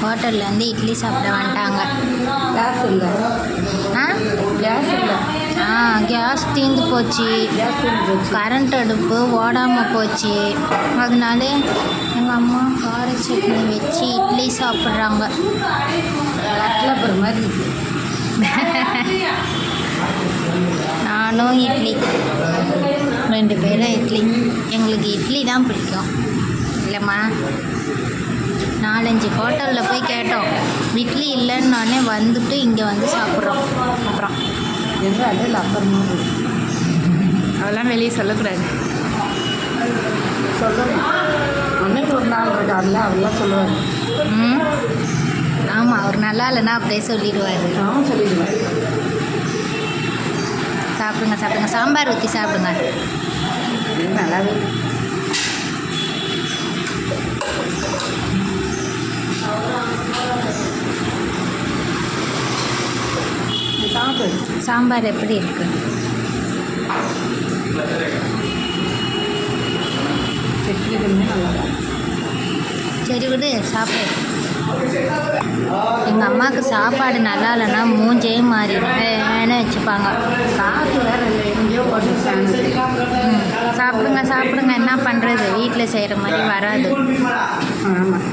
ஹோட்டல்லேருந்து இட்லி சாப்பிட வந்துட்டாங்க. கேஸ் இல்லை. கேஸ் இல்லை. கேஸ் தீர்ந்து போச்சு. கரண்ட் அடுப்பு ஓடாமல் போச்சு. அதனால எங்கள் அம்மா கார சட்னி வச்சு இட்லி சாப்பிட்றாங்க. அப்புறம் மாதிரி நானும் இட்லி, 2 பேரும் இட்லி. எங்களுக்கு இட்லி தான் பிடிக்கும் இல்லைம்மா. 4-5 ஹோட்டலில் போய் கேட்டோம், இட்லி இல்லைன்னொடனே வந்துட்டு இங்கே வந்து சாப்பிட்றோம். அப்புறம் அதெல்லாம் வெளியே சொல்லக்கூடாது. சொல்லணும். அன்னைக்கு ஒரு நாள் இருக்காருல்ல, அவெல்லாம் சொல்லுவார். ஆமாம், அவர் நல்லா இல்லைன்னா அப்படியே சொல்லிடுவார். நான் சொல்லிடுவேன். சாப்பிடுங்க சாப்பிடுங்க, சாம்பார் ஊற்றி சாப்பிடுங்க. நல்லாவே சாம்பார் எப்படி இருக்கு? சரி விடு, சாப்பிடு. எங்கள் அம்மாவுக்கு சாப்பாடு நல்லா இல்லைன்னா மூஞ்சே மாறிடும், வேணே வச்சுப்பாங்க. காற்று வேறு இல்லை, எங்கேயோ போட்டு சாப்பிடுங்க சாப்பிடுங்க, என்ன பண்ணுறது, வீட்டில் செய்கிற மாதிரி வராது. ஆமாம்.